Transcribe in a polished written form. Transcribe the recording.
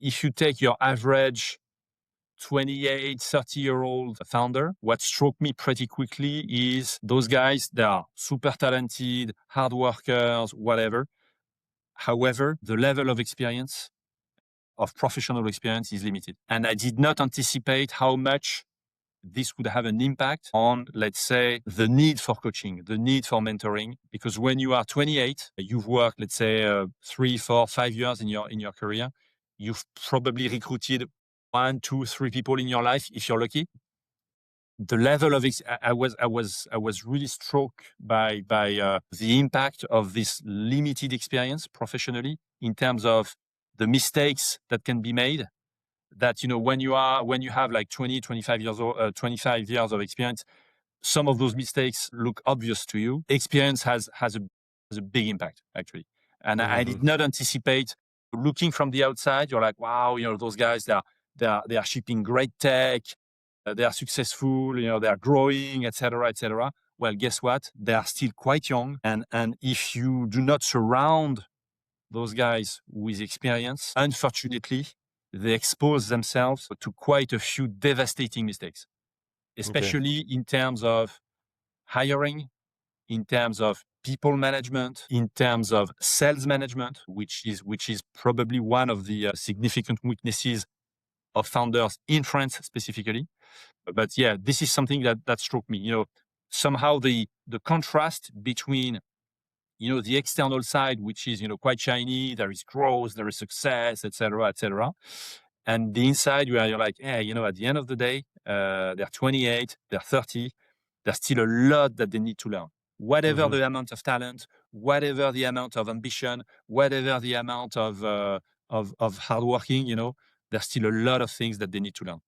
if you take your average 28, 30-year-old founder, what struck me pretty quickly is those guys, they are super talented, hard workers, whatever. However, the level of experience, of professional experience is limited. And I did not anticipate how much this would have an impact on, let's say, the need for coaching, the need for mentoring. Because when you are 28, you've worked, let's say, 3, 4, 5 years in your career, you've probably recruited 1, 2, 3 people in your life, if you're lucky. The level of I was really struck by the impact of this limited experience professionally in terms of the mistakes that can be made. That, when you have like 20, 25 years old, 25 years of experience, some of those mistakes look obvious to you. Experience has a big impact, actually. And I did not anticipate. Looking from the outside, you're like, wow, those guys, they are shipping great tech, they are successful, they are growing, etc., etc. Well, guess what? They are still quite young, and if you do not surround those guys with experience, unfortunately, they expose themselves to quite a few devastating mistakes, especially in terms of hiring, in terms of people management, in terms of sales management, which is probably one of the significant weaknesses of founders in France specifically. But yeah, this is something that struck me. Somehow the contrast between the external side, which is quite shiny, there is growth, there is success, etc., etc., and the inside where you're like, at the end of the day, they're 28, they're 30, there's still a lot that they need to learn. Whatever the amount of talent, whatever the amount of ambition, whatever the amount of hard working, there's still a lot of things that they need to learn.